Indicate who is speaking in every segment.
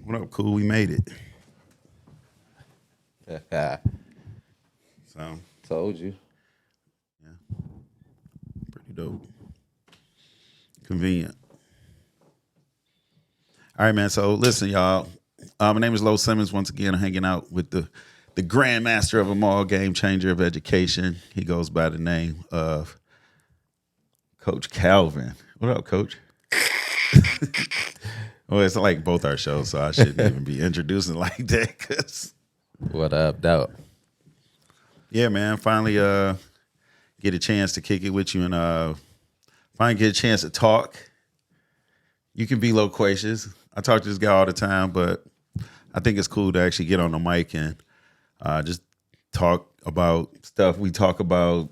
Speaker 1: What up, cool? We made it. So,
Speaker 2: Told you.
Speaker 1: yeah, pretty dope. Convenient. All right, man. So, listen, y'all. My name is Low Simmons. Once again, I'm hanging out with the grandmaster of them all, game changer of education. He goes by the name of Coach Calvin. What up, Coach? Well, it's like both our shows, so I shouldn't even be introducing like that. Cause
Speaker 2: What up, though?
Speaker 1: yeah, man, finally get a chance to kick it with you and finally get a chance to talk. You can be loquacious. I talk to this guy all the time, but I think it's cool to actually get on the mic and just talk about stuff we talk about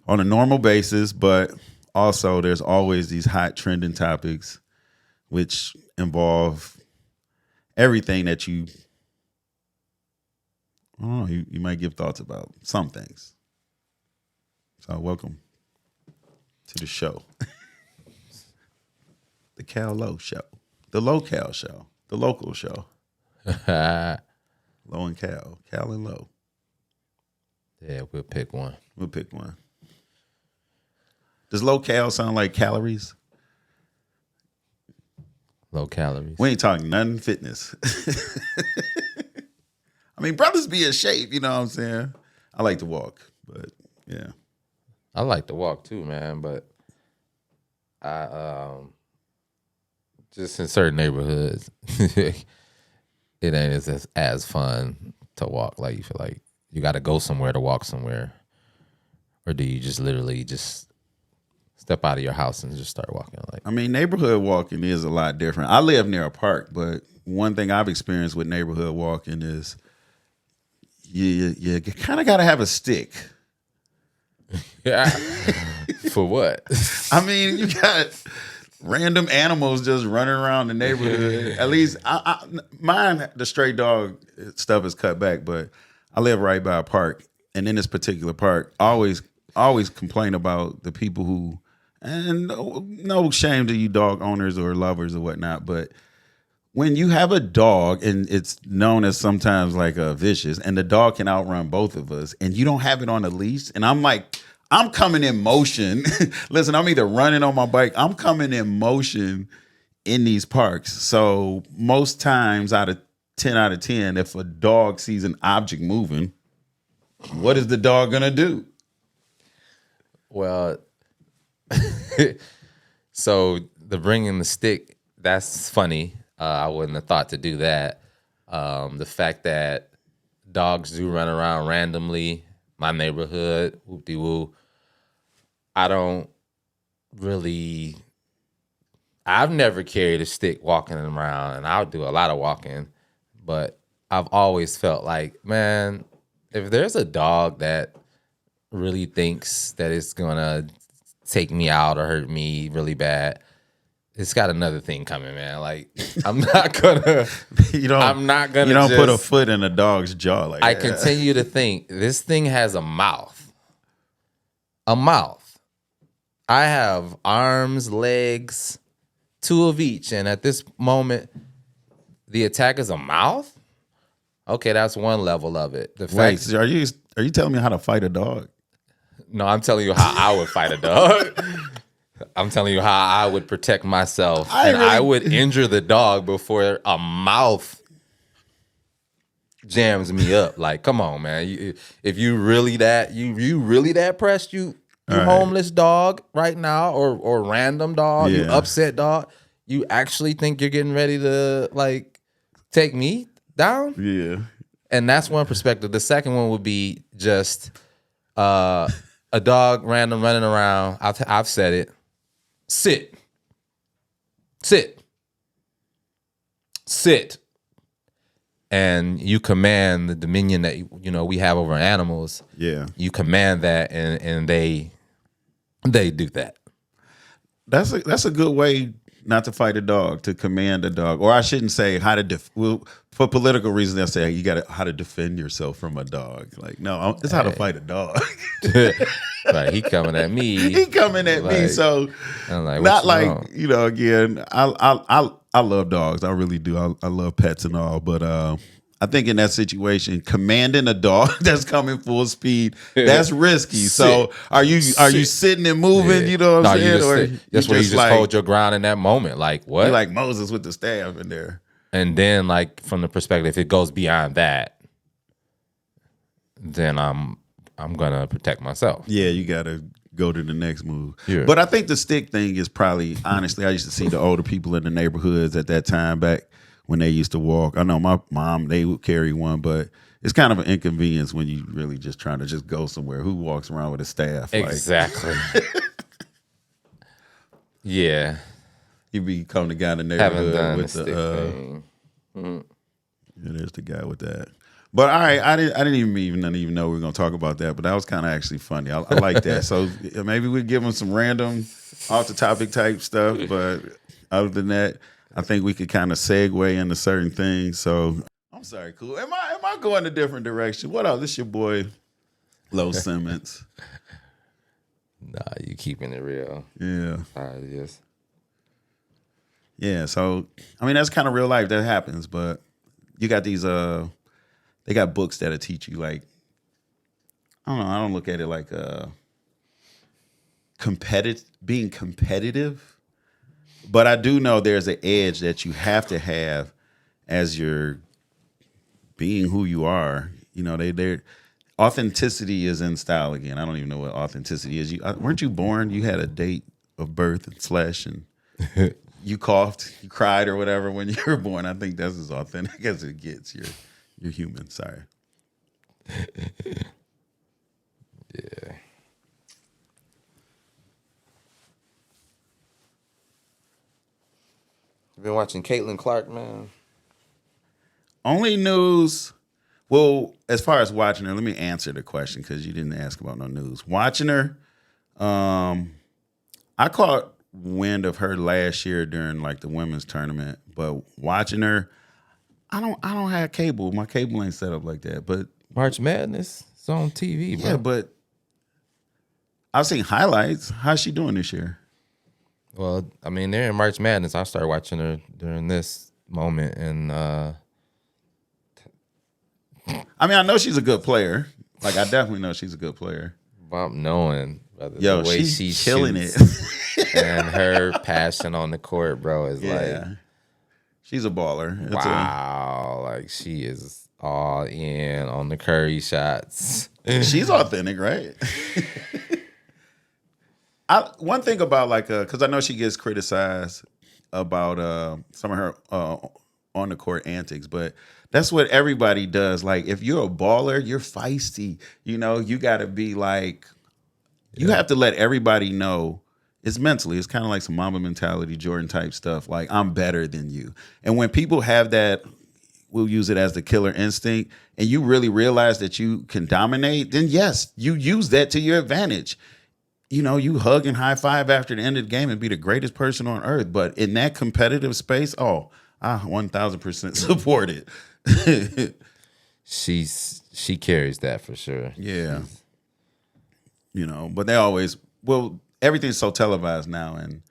Speaker 1: on a normal basis, but also there's always these hot trending topics which involve everything that you, I don't know, you might give thoughts about some things. So welcome to the show. The Cal Low Show. The Low Cal Show. The local show. Low and Cal. Cal and Low.
Speaker 2: Yeah, we'll pick one.
Speaker 1: We'll pick one. Does low cal sound like calories?
Speaker 2: Low calories.
Speaker 1: We ain't talking nothing fitness. I mean, brothers be in shape, you know what I'm saying? I like to walk, but yeah.
Speaker 2: I like to walk too, man, but I just in certain neighborhoods, it ain't as fun to walk. Like you feel like you got to go somewhere to walk somewhere, or do you just literally just step out of your house and just start walking? Like,
Speaker 1: I mean, neighborhood walking is a lot different. I live near a park, but one thing I've experienced with neighborhood walking is you kind of got to have a stick.
Speaker 2: yeah, for what?
Speaker 1: I mean, you got random animals just running around the neighborhood. At least mine, the stray dog stuff is cut back, but I live right by a park, and in this particular park, I always complain about the people who, and no shame to you dog owners or lovers or whatnot, but when you have a dog and it's known as sometimes like a vicious, and the dog can outrun both of us, and you don't have it on a leash, and I'm like, I'm coming in motion. Listen, I'm either running on my bike, I'm coming in motion in these parks. So most times out of 10, if a dog sees an object moving, what is the dog gonna do?
Speaker 2: Well, so the bringing the stick, that's funny. I wouldn't have thought to do that. The fact that dogs do run around randomly, my neighborhood, whoop-de-woo, I've never carried a stick walking around, and I'll do a lot of walking, but I've always felt like, man, if there's a dog that really thinks that it's gonna take me out or hurt me really bad, it's got another thing coming, man. Like, I'm not gonna
Speaker 1: You don't put a foot in a dog's jaw like
Speaker 2: I
Speaker 1: that.
Speaker 2: continue to think this thing has a mouth. A mouth. I have arms, legs, two of each, and at this moment, the attack is a mouth? Okay, that's one level of it.
Speaker 1: Wait, so are you telling me how to fight a dog?
Speaker 2: No, I'm telling you how I would fight a dog. I'm telling you how I would protect myself. I would injure the dog before a mouth jams me up. Like, come on, man. If you really that pressed, you right. Homeless dog right now, or random dog, you upset dog, you actually think you're getting ready to like take me down?
Speaker 1: Yeah.
Speaker 2: And that's one perspective. The second one would be just a dog random running around. I've said it. Sit. And you command the dominion that we have over animals.
Speaker 1: Yeah.
Speaker 2: You command that, and they do that.
Speaker 1: That's a good way not to fight a dog, to command a dog. Or I shouldn't say how to for political reasons, they'll say how to defend yourself from a dog. Like, no, it's how to fight a dog.
Speaker 2: Right, he coming at me.
Speaker 1: He coming at me.
Speaker 2: Like,
Speaker 1: So
Speaker 2: I'm like,
Speaker 1: not
Speaker 2: what you
Speaker 1: like
Speaker 2: want?
Speaker 1: again. I love dogs. I really do. I love pets and all. But I think in that situation, commanding a dog that's coming full speed, that's risky. So are you sitting and moving?
Speaker 2: Yeah.
Speaker 1: You know what
Speaker 2: No,
Speaker 1: I'm
Speaker 2: you
Speaker 1: saying?
Speaker 2: just
Speaker 1: Or
Speaker 2: that's where you just
Speaker 1: like
Speaker 2: hold your ground in that moment. Like what?
Speaker 1: you like Moses with the staff in there.
Speaker 2: And then like from the perspective, if it goes beyond that, then I'm gonna protect myself.
Speaker 1: Yeah, you gotta go to the next move.
Speaker 2: Yeah.
Speaker 1: But I think the stick thing is probably honestly, I used to see the older people in the neighborhoods at that time back when they used to walk. I know my mom, they would carry one, but it's kind of an inconvenience when you really just trying to just go somewhere. Who walks around with a staff?
Speaker 2: Exactly. Yeah.
Speaker 1: You become the guy in the
Speaker 2: Haven't
Speaker 1: neighborhood
Speaker 2: done the
Speaker 1: with
Speaker 2: stick
Speaker 1: the
Speaker 2: thing.
Speaker 1: yeah, there's the guy with that. But all right, I didn't even know we were gonna talk about that, but that was kind of actually funny. I like that. So maybe we give them some random off the topic type stuff, but other than that, I think we could kind of segue into certain things. So I'm sorry, cool. Am I going a different direction? What else? This your boy Low Simmons.
Speaker 2: Nah, you keeping it real.
Speaker 1: Yeah.
Speaker 2: It is.
Speaker 1: Yeah. So I mean that's kind of real life. That happens, but you got these they got books that'll teach you like I don't know, I don't look at it like being competitive. But I do know there's an edge that you have to have as you're being who you are. You know, they're authenticity is in style again. I don't even know what authenticity is. Weren't you born? You had a date of birth and slash, and you coughed, you cried, or whatever when you were born. I think that's as authentic as it gets. You're human. Sorry.
Speaker 2: Yeah. You been watching Caitlin Clark, man?
Speaker 1: Only news. Well, as far as watching her, let me answer the question because you didn't ask about no news. Watching her, I caught wind of her last year during like the women's tournament, but watching her, I don't have cable. My cable ain't set up like that. But
Speaker 2: March Madness. It's on TV, bro.
Speaker 1: yeah, but I've seen highlights. How's she doing this year?
Speaker 2: Well, I mean, they're in March Madness. I started watching her during this moment, and
Speaker 1: I mean, I know she's a good player. Like, I definitely know she's a good player.
Speaker 2: Bob knowing
Speaker 1: Yo,
Speaker 2: the way
Speaker 1: she's
Speaker 2: she
Speaker 1: killing
Speaker 2: shoots
Speaker 1: it.
Speaker 2: and her passion on the court, bro, is
Speaker 1: Yeah. She's a baller.
Speaker 2: like wow, like she is all in on the Curry shots.
Speaker 1: She's authentic, right? One thing about like, because I know she gets criticized about some of her on the court antics, but that's what everybody does. Like, if you're a baller, you're feisty. You know, you got to be like, you have to let everybody know. It's mentally. It's kind of like some Mamba mentality, Jordan type stuff. Like, I'm better than you. And when people have that, we'll use it as the killer instinct, and you really realize that you can dominate, then yes, you use that to your advantage. You know, you hug and high five after the end of the game and be the greatest person on earth. But in that competitive space, I 1000% support it.
Speaker 2: She carries that for sure.
Speaker 1: Yeah. You know, but they always, everything's so televised now and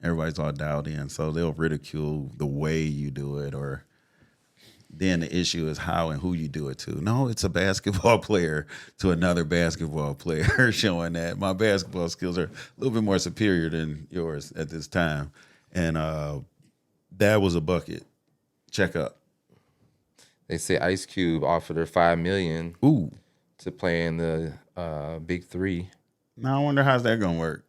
Speaker 1: everybody's all dialed in. So they'll ridicule the way you do it, or then the issue is how and who you do it to. No, it's a basketball player to another basketball player showing that my basketball skills are a little bit more superior than yours at this time. And that was a bucket. Check up.
Speaker 2: They say Ice Cube offered her $5 million
Speaker 1: Ooh.
Speaker 2: to play in the Big Three.
Speaker 1: Now I wonder how's that gonna work.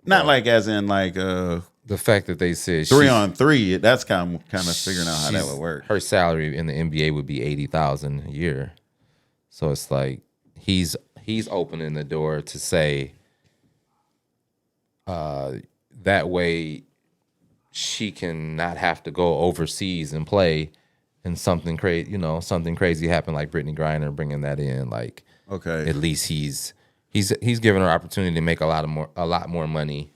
Speaker 1: Not like as in like
Speaker 2: the fact that they said
Speaker 1: 3-on-3. That's kind of figuring out how that would work.
Speaker 2: Her salary in the NBA would be $80,000 a year. So it's like he's opening the door to say that way she can not have to go overseas and play, and something crazy, something crazy happened like Brittany Griner bringing that in. Like,
Speaker 1: okay,
Speaker 2: at least he's given her opportunity to make a lot more money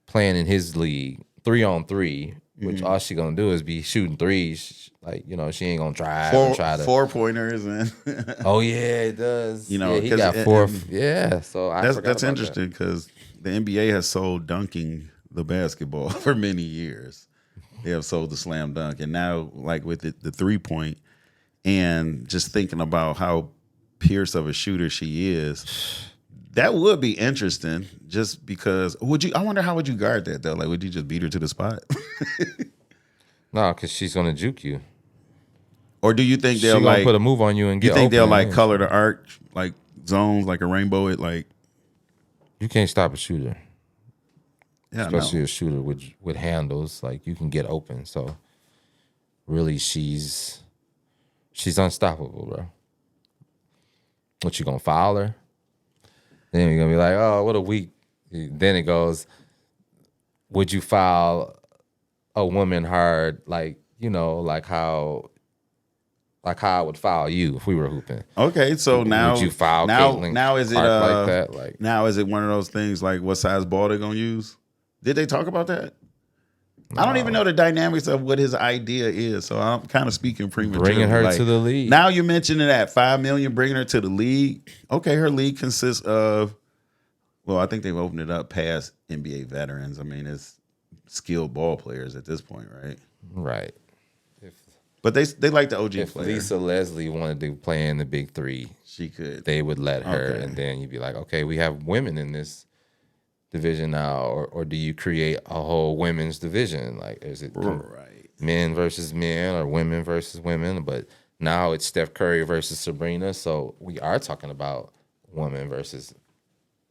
Speaker 2: playing in his league 3-on-3, which all she gonna do is be shooting threes. Like, she ain't gonna drive and try to
Speaker 1: 4-pointers and
Speaker 2: Oh yeah, it does. Yeah, he
Speaker 1: 'cause
Speaker 2: got 4. Yeah, so I forgot
Speaker 1: that's
Speaker 2: about
Speaker 1: interesting because the NBA has sold dunking the basketball for many years. They have sold the slam dunk, and now like with the 3-point, and just thinking about how pierce of a shooter she is, that would be interesting. Just because I wonder how would you guard that though? Like, would you just beat her to the spot?
Speaker 2: No, because she's gonna juke you.
Speaker 1: Or do you think
Speaker 2: She
Speaker 1: they'll
Speaker 2: gonna put a move on you and get
Speaker 1: you think
Speaker 2: open
Speaker 1: they'll
Speaker 2: and
Speaker 1: like
Speaker 2: win.
Speaker 1: color the arc like zones, like a rainbow? It like
Speaker 2: You can't stop a shooter,
Speaker 1: yeah,
Speaker 2: especially
Speaker 1: no.
Speaker 2: a shooter with handles. Like, you can get open. So really, she's unstoppable, bro. What, you gonna foul her? Then you're gonna be like, oh, what a weak. Then it goes, would you foul a woman hard, like how I would foul you if we were hooping?
Speaker 1: Okay, so now
Speaker 2: Would you foul
Speaker 1: now
Speaker 2: Caitlin
Speaker 1: now is it
Speaker 2: Clark like that? Like,
Speaker 1: now is it one of those things like what size ball they're gonna use? Did they talk about that? I don't even know the dynamics of what his idea is, so I'm kind of speaking prematurely.
Speaker 2: bringing her
Speaker 1: Like,
Speaker 2: to the league.
Speaker 1: now you're mentioning that $5 million, bringing her to the league. Okay, her league consists of, well, I think they've opened it up past NBA veterans. I mean, it's skilled ball players at this point, right?
Speaker 2: Right.
Speaker 1: But they like the OG
Speaker 2: If
Speaker 1: player.
Speaker 2: Lisa Leslie wanted to play in the Big Three,
Speaker 1: She could.
Speaker 2: they would let her,
Speaker 1: Okay.
Speaker 2: and then you'd be like, okay, we have women in this division now, or do you create a whole women's division? Like, is it
Speaker 1: Right.
Speaker 2: men versus men or women versus women? But now it's Steph Curry versus Sabrina, so we are talking about women versus,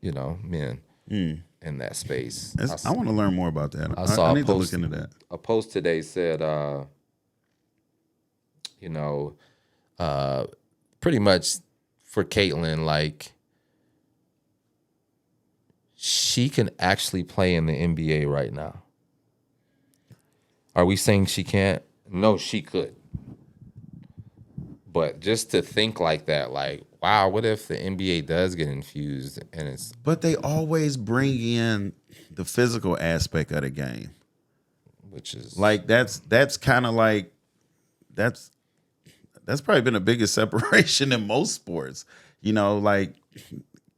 Speaker 2: men in that space.
Speaker 1: I want to learn more about that.
Speaker 2: I saw
Speaker 1: I
Speaker 2: a
Speaker 1: need to
Speaker 2: post,
Speaker 1: look into that.
Speaker 2: A post today said, pretty much for Caitlin, like, she can actually play in the NBA right now. Are we saying she can't? No, she could. But just to think like that, like, wow, what if the NBA does get infused and it's
Speaker 1: But they always bring in the physical aspect of the game.
Speaker 2: which is
Speaker 1: Like that's kind of like that's probably been the biggest separation in most sports. Like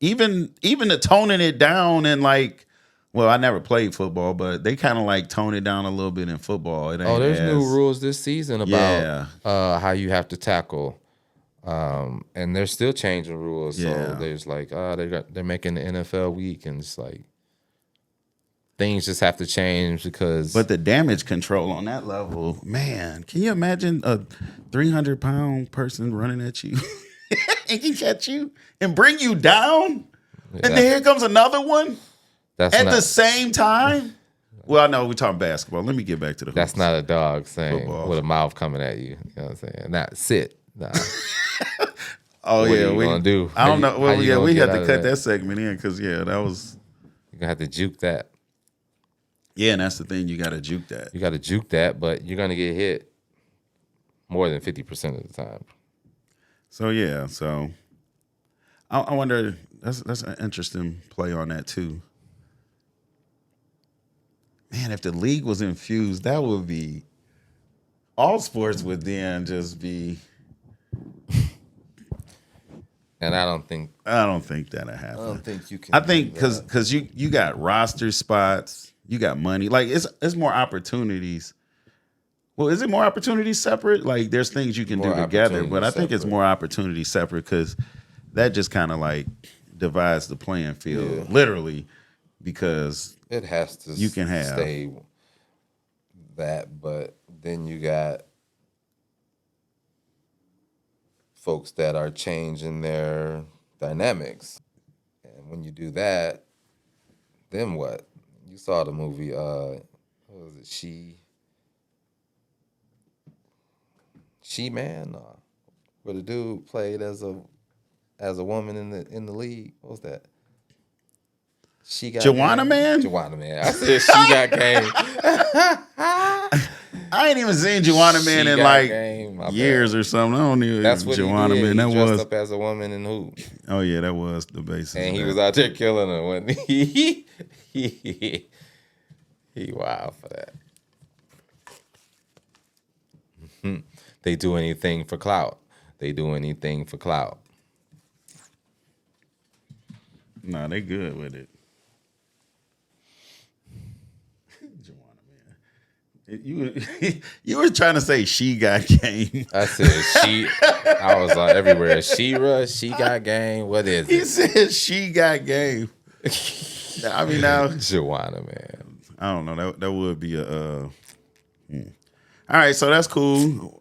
Speaker 1: even the toning it down and like, well, I never played football, but they kind of like tone it down a little bit in football. It ain't
Speaker 2: there's
Speaker 1: as,
Speaker 2: new rules this season about
Speaker 1: Yeah.
Speaker 2: how you have to tackle. And they're still changing rules.
Speaker 1: Yeah.
Speaker 2: So there's like, they're making the NFL week, and it's like things just have to change because
Speaker 1: But the damage control on that level, man, can you imagine a 300-pound person running at you and can catch you and bring you down? And then here comes another one
Speaker 2: that's
Speaker 1: at
Speaker 2: not,
Speaker 1: the same time? Well, I know we're talking basketball. Let me get back to the hoops.
Speaker 2: that's not a dog saying
Speaker 1: Football.
Speaker 2: with a mouth coming at you. You know what I'm saying? Not sit. Nah.
Speaker 1: Oh,
Speaker 2: What
Speaker 1: yeah.
Speaker 2: are you gonna do?
Speaker 1: I don't know.
Speaker 2: How
Speaker 1: Well,
Speaker 2: you
Speaker 1: yeah,
Speaker 2: gonna
Speaker 1: we
Speaker 2: get
Speaker 1: had
Speaker 2: out
Speaker 1: to
Speaker 2: of
Speaker 1: cut
Speaker 2: that?
Speaker 1: that segment in because, yeah, that was.
Speaker 2: You're gonna have to juke that.
Speaker 1: Yeah, and that's the thing. You got to juke that.
Speaker 2: You got to juke that, but you're gonna get hit more than 50% of the time.
Speaker 1: So, yeah. So, I wonder. That's an interesting play on that, too. Man, if the league was infused, that would be. All sports would then just be.
Speaker 2: And I don't think
Speaker 1: that'll happen.
Speaker 2: I don't think you can.
Speaker 1: I think
Speaker 2: do that.
Speaker 1: because you got roster spots, you got money. Like it's more opportunities. Well, is it more opportunities separate? Like there's things you can
Speaker 2: More
Speaker 1: do together, but I
Speaker 2: opportunities
Speaker 1: think it's
Speaker 2: separate.
Speaker 1: more opportunities separate because that just kind of like divides the playing field,
Speaker 2: Yeah.
Speaker 1: literally, because
Speaker 2: It has to
Speaker 1: You can have.
Speaker 2: stay that, but then you got folks that are changing their dynamics. And when you do that, then what? You saw the movie, what was it, She Man? Where the dude played as a woman in the league. What was that? She got
Speaker 1: Joanna
Speaker 2: game?
Speaker 1: Man?
Speaker 2: Joanna Man. I said she got game.
Speaker 1: I ain't even seen Joanna Man
Speaker 2: She
Speaker 1: in
Speaker 2: got
Speaker 1: like
Speaker 2: game, my
Speaker 1: years
Speaker 2: bad.
Speaker 1: or something. I don't even.
Speaker 2: That's what
Speaker 1: Joanna
Speaker 2: he did.
Speaker 1: Man.
Speaker 2: He
Speaker 1: That
Speaker 2: dressed
Speaker 1: was.
Speaker 2: up as a woman and who?
Speaker 1: Oh yeah, that was the basis.
Speaker 2: And
Speaker 1: of
Speaker 2: he
Speaker 1: that.
Speaker 2: was out there killing her when he wild for that. They do anything for clout. They do anything for clout.
Speaker 1: No, they good with it. Joanna, man. You were trying to say she got game.
Speaker 2: I said she. I was everywhere. She got game. What is
Speaker 1: He
Speaker 2: it?
Speaker 1: said she got game. I mean, now
Speaker 2: Joanna, man.
Speaker 1: I don't know. That would be a. All right, so that's cool.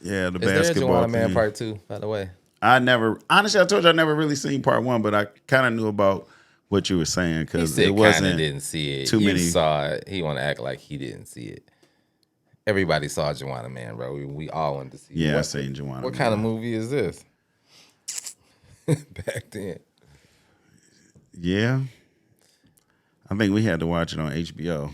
Speaker 1: Yeah, the
Speaker 2: Is there a
Speaker 1: basketball
Speaker 2: Joanna Man
Speaker 1: thing.
Speaker 2: part 2, by the way?
Speaker 1: I told you I never really seen part 1, but I kind of knew about what you were saying
Speaker 2: He
Speaker 1: because
Speaker 2: said
Speaker 1: it wasn't
Speaker 2: didn't see it.
Speaker 1: too
Speaker 2: You
Speaker 1: many.
Speaker 2: saw it. He want to act like he didn't see it. Everybody saw Joanna Man, bro. We all wanted to see it.
Speaker 1: Yeah, I seen Joanna.
Speaker 2: What kind of movie is this? Back then.
Speaker 1: Yeah, I think we had to watch it on HBO.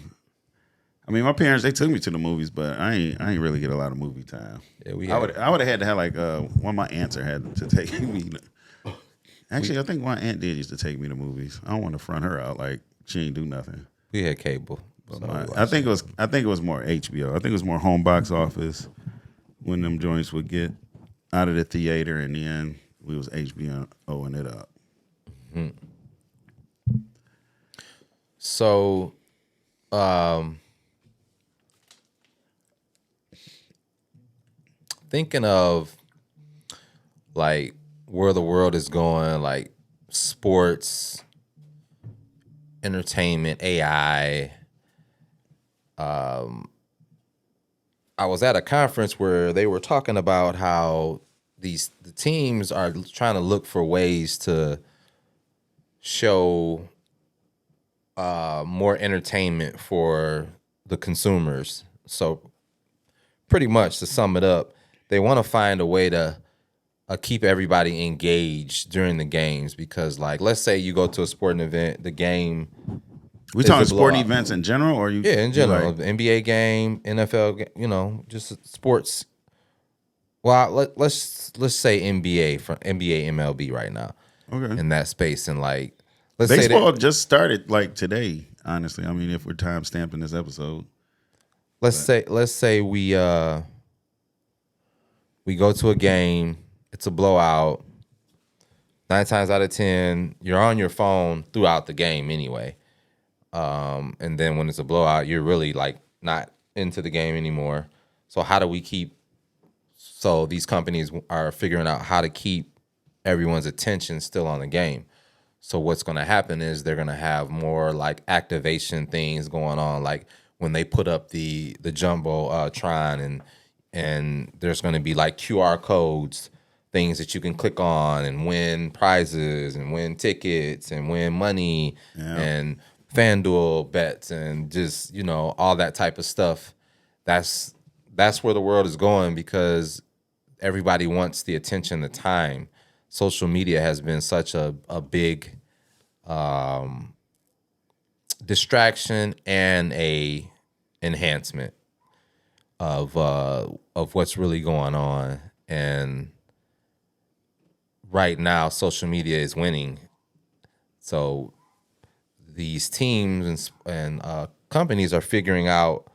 Speaker 1: I mean, my parents, they took me to the movies, but I ain't really get a lot of movie time.
Speaker 2: Yeah,
Speaker 1: I would have had to have like one of my aunts had to take me. Actually, I think one aunt did used to take me to movies. I don't want to front her out like she ain't do nothing.
Speaker 2: We had cable.
Speaker 1: I think it was more HBO. I think it was more home box office when them joints would get out of the theater, and then we was HBOing it up.
Speaker 2: So, thinking of like where the world is going, like sports, entertainment, AI. I was at a conference where they were talking about how the teams are trying to look for ways to show more entertainment for the consumers. So pretty much to sum it up, they want to find a way to keep everybody engaged during the games because, like, let's say you go to a sporting event, the game.
Speaker 1: We talking sporting events in general, or you?
Speaker 2: Yeah, in general,
Speaker 1: like,
Speaker 2: NBA game, NFL, just sports. Well, let's say NBA from NBA MLB right now.
Speaker 1: Okay.
Speaker 2: In that space, and like, let's
Speaker 1: baseball just started like today. Honestly, I mean, if we're time stamping this episode,
Speaker 2: let's say we go to a game. It's a blowout. 9 times out of 10, you're on your phone throughout the game anyway. And then when it's a blowout, you're really like not into the game anymore. So how do we keep? So these companies are figuring out how to keep everyone's attention still on the game. So what's going to happen is they're going to have more like activation things going on, like when they put up the jumbo Tron, and there's going to be like QR codes, things that you can click on and win prizes and win tickets and win money and FanDuel bets and just, all that type of stuff. That's where the world is going because everybody wants the attention, the time. Social media has been such a big distraction and a enhancement of what's really going on. And right now, social media is winning. So these teams and companies are figuring out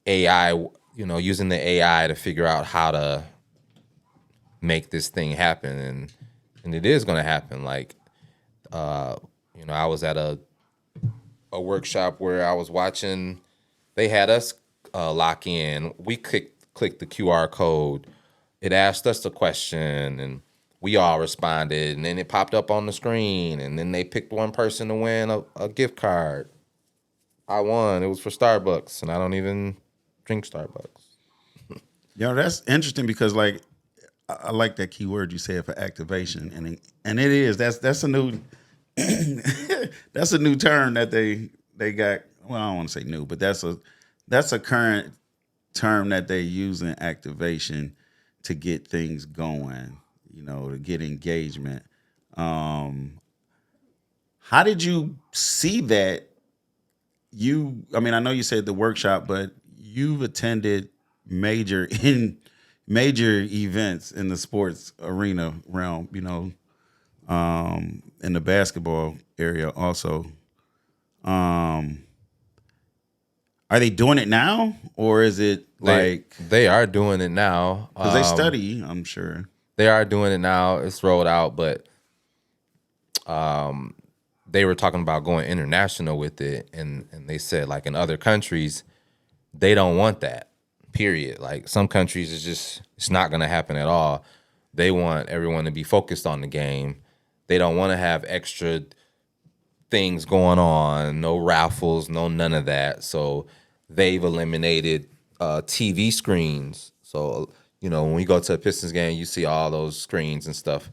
Speaker 2: AI, using the AI to figure out how to make this thing happen. And it is going to happen. Like, I was at a workshop where I was watching, they had us lock in. We clicked the QR code. It asked us the question, and we all responded, and then it popped up on the screen, and then they picked one person to win a gift card. I won. It was for Starbucks, and I don't even drink Starbucks.
Speaker 1: that's interesting because like I like that key word you said for activation, and it is that's a new that's a new term that they got. Well, I don't want to say new, but that's a current term that they use in activation to get things going. To get engagement. How did you see that? I know you said the workshop, but you've attended major events in the sports arena realm, in the basketball area also. Are they doing it now, or is it like
Speaker 2: They are doing it now.
Speaker 1: because they study? I'm sure.
Speaker 2: They are doing it now. It's rolled out, but they were talking about going international with it, and they said like in other countries they don't want that. Period. Like some countries, it's not going to happen at all. They want everyone to be focused on the game. They don't want to have extra things going on, no raffles, no none of that. So they've eliminated TV screens. So when you go to a Pistons game, you see all those screens and stuff.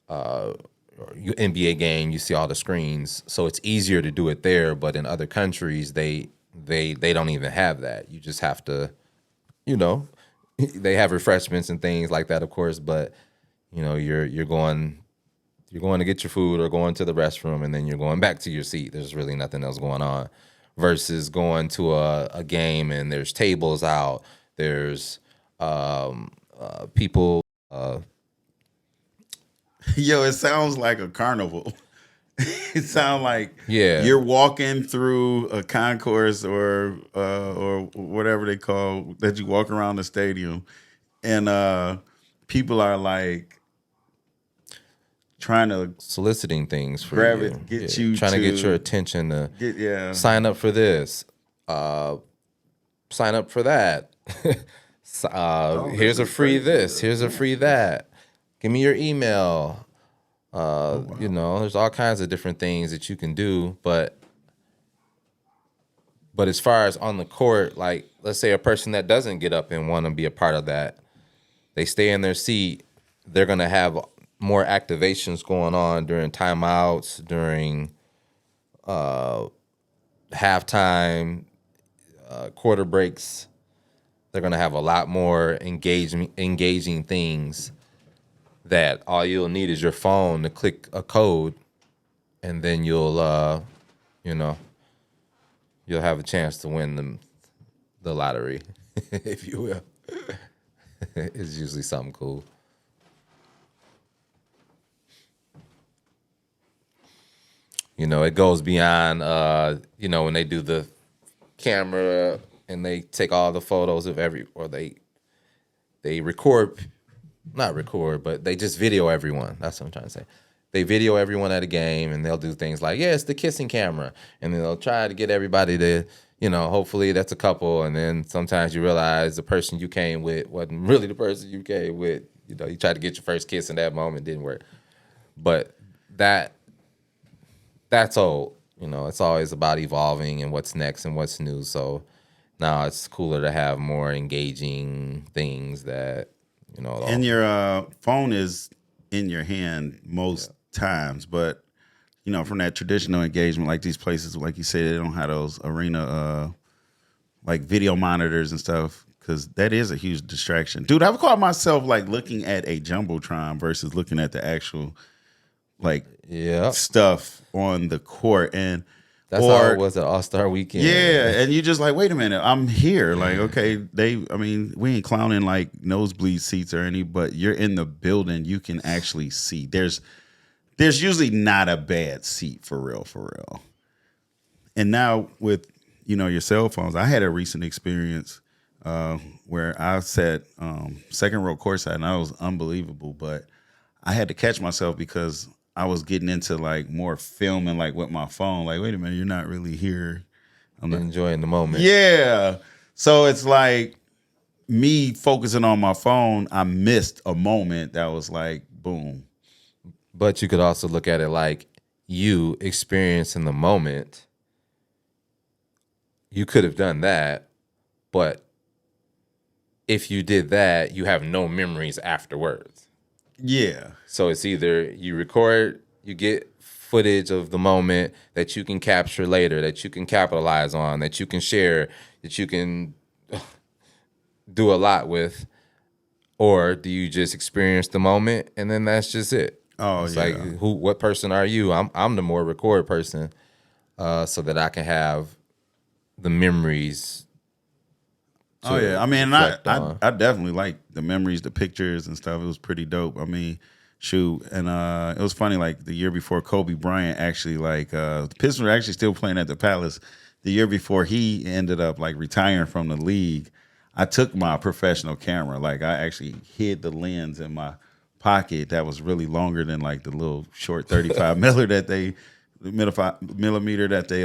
Speaker 2: NBA game, you see all the screens, so it's easier to do it there. But in other countries, they don't even have that. You just have to, they have refreshments and things like that, of course. But you're going to get your food or going to the restroom, and then you're going back to your seat. There's really nothing else going on, versus going to a game and there's tables out. There's people.
Speaker 1: Yo, it sounds like a carnival. It sounds like
Speaker 2: Yeah.
Speaker 1: you're walking through a concourse or whatever they call that you walk around the stadium, and people are like trying to
Speaker 2: soliciting things for
Speaker 1: grab
Speaker 2: you,
Speaker 1: it, get you
Speaker 2: trying to
Speaker 1: to
Speaker 2: get your attention to
Speaker 1: get
Speaker 2: sign up for this, sign up for that. Here's a free this, here's a free that. Give me your email. There's all kinds of different things that you can do, but as far as on the court, like let's say a person that doesn't get up and want to be a part of that, they stay in their seat, they're gonna have more activations going on during timeouts, during halftime, quarter breaks. They're gonna have a lot more engaging things that all you'll need is your phone to click a code, and then you'll have a chance to win the lottery, if you will. It's usually something cool. It goes beyond, when they do the camera and they take all the photos of they record, not record, but they just video everyone. That's what I'm trying to say. They video everyone at a game, and they'll do things like, yeah, it's the kissing camera. And then they'll try to get everybody to, hopefully that's a couple. And then sometimes you realize the person you came with wasn't really the person you came with. You tried to get your first kiss in that moment, didn't work. But that's old. It's always about evolving and what's next and what's new. So now it's cooler to have more engaging things that,
Speaker 1: and your phone is in your hand most times, but from that traditional engagement, like these places, like you said, they don't have those arena like video monitors and stuff, because that is a huge distraction. Dude, I've caught myself like looking at a jumbotron versus looking at the actual stuff on the court, and
Speaker 2: that's how it was at All-Star Weekend.
Speaker 1: Yeah, and you just like, wait a minute, I'm here. Like, okay, we ain't clowning like nosebleed seats or any, but you're in the building, you can actually see. There's usually not a bad seat for real. And now with your cell phones, I had a recent experience where I sat second row courtside, and that was unbelievable. But I had to catch myself because I was getting into like more filming, like with my phone. Like, wait a minute, you're not really here.
Speaker 2: I'm not enjoying the moment.
Speaker 1: Yeah. So it's like me focusing on my phone, I missed a moment that was like, boom.
Speaker 2: But you could also look at it like you experiencing the moment. You could have done that, but if you did that, you have no memories afterwards.
Speaker 1: Yeah.
Speaker 2: So it's either you record, you get footage of the moment that you can capture later, that you can capitalize on, that you can share, that you can do a lot with, or do you just experience the moment and then that's just it?
Speaker 1: Oh,
Speaker 2: it's
Speaker 1: yeah.
Speaker 2: like, what person are you? I'm the more record person, so that I can have the memories.
Speaker 1: Oh yeah, I mean, I definitely like the memories, the pictures and stuff. It was pretty dope. I mean, shoot, and it was funny. Like the year before Kobe Bryant, actually, like the Pistons were actually still playing at the Palace. the year before he ended up like retiring from the league, I took my professional camera. Like I actually hid the lens in my pocket that was really longer than like the little short 35 millimeter that they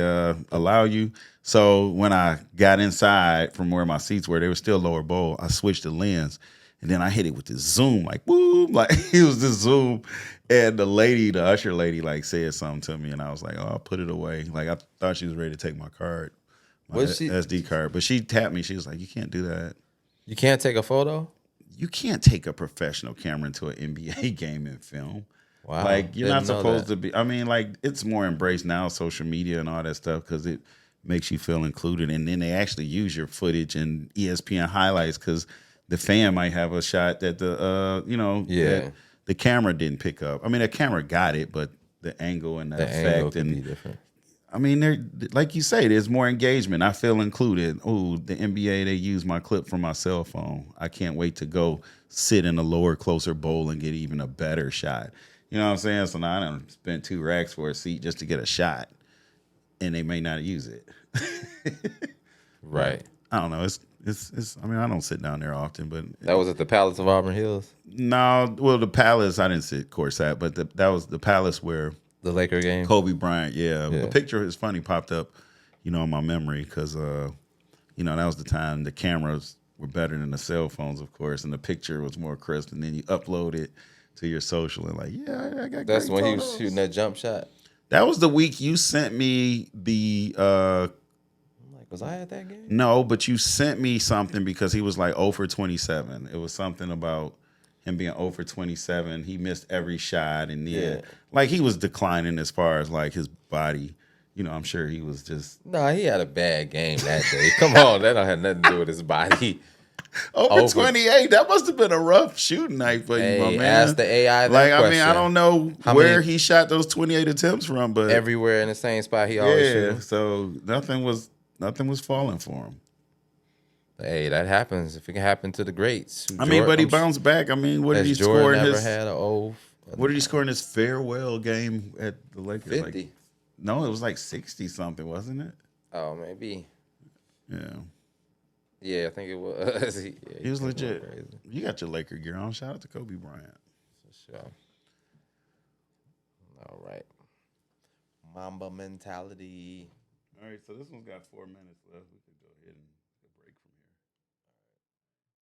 Speaker 1: allow you. So when I got inside from where my seats were, they were still lower bowl. I switched the lens. And then I hit it with this zoom, like boom, like it was this zoom. And the usher lady, like said something to me, and I was like, "Oh, I'll put it away." Like I thought she was ready to take my card, my
Speaker 2: Was she?
Speaker 1: SD card, but she tapped me. She was like, "You can't do that.
Speaker 2: You can't take a photo?
Speaker 1: You can't take a professional camera into an NBA game and film.
Speaker 2: Wow.
Speaker 1: Like you're
Speaker 2: Didn't
Speaker 1: not
Speaker 2: know
Speaker 1: supposed
Speaker 2: that.
Speaker 1: to be. I mean, like it's more embraced now, social media and all that stuff, because it makes you feel included. And then they actually use your footage in ESPN highlights because the fan might have a shot that
Speaker 2: Yeah.
Speaker 1: that the camera didn't pick up. I mean, the camera got it, but the angle and the
Speaker 2: The angle
Speaker 1: effect
Speaker 2: could be
Speaker 1: and
Speaker 2: different.
Speaker 1: I mean, there, like you say, there's more engagement. I feel included. Oh, the NBA, they use my clip from my cell phone. I can't wait to go sit in a lower, closer bowl and get even a better shot. You know what I'm saying? So now I done spent $2 for a seat just to get a shot, and they may not use it.
Speaker 2: Right.
Speaker 1: I don't know. It's. I mean, I don't sit down there often, but
Speaker 2: That was at the Palace of Auburn Hills,
Speaker 1: no. Well, the Palace, I didn't sit courtside, but that was the Palace where
Speaker 2: the Laker game.
Speaker 1: Kobe Bryant. Yeah,
Speaker 2: Yeah.
Speaker 1: a picture is funny popped up, in my memory because that was the time the cameras were better than the cell phones, of course, and the picture was more crisp, and then you upload it to your social and like, yeah, I got
Speaker 2: That's
Speaker 1: great
Speaker 2: when he
Speaker 1: photos.
Speaker 2: was shooting that jump shot.
Speaker 1: That was the week you sent me the
Speaker 2: I'm like, was I at that game?
Speaker 1: no, but you sent me something because he was like 0 for 27. It was something about him being 0 for 27. He missed every shot, and
Speaker 2: Yeah.
Speaker 1: like he was declining as far as like his body. I'm sure he was just
Speaker 2: No, he had a bad game that day. Come on, that don't have nothing to do with his body.
Speaker 1: 0
Speaker 2: 0
Speaker 1: for
Speaker 2: for
Speaker 1: 28. That must have been a rough shooting night for you, my
Speaker 2: Hey,
Speaker 1: man.
Speaker 2: ask the AI that
Speaker 1: Like, I
Speaker 2: question.
Speaker 1: mean, I don't know
Speaker 2: How
Speaker 1: where
Speaker 2: many-
Speaker 1: he shot those 28 attempts from, but
Speaker 2: Everywhere in the same spot he always
Speaker 1: yeah,
Speaker 2: shooting.
Speaker 1: so nothing was falling for him.
Speaker 2: Hey, that happens. If it can happen to the greats.
Speaker 1: I mean, but he bounced back. I mean, what did he score
Speaker 2: Jordan
Speaker 1: in
Speaker 2: never
Speaker 1: his
Speaker 2: had an O.
Speaker 1: What did he score in his farewell game at the Lakers?
Speaker 2: 50.
Speaker 1: Like, no, it was like 60 something, wasn't it?
Speaker 2: Oh, maybe.
Speaker 1: Yeah.
Speaker 2: Yeah, I think it was.
Speaker 1: He was
Speaker 2: going
Speaker 1: legit.
Speaker 2: crazy.
Speaker 1: You got your Laker gear on. Shout out to Kobe Bryant.
Speaker 2: For sure. All right. Mamba mentality.
Speaker 1: All right, so this one's got 4 minutes left. We could go ahead and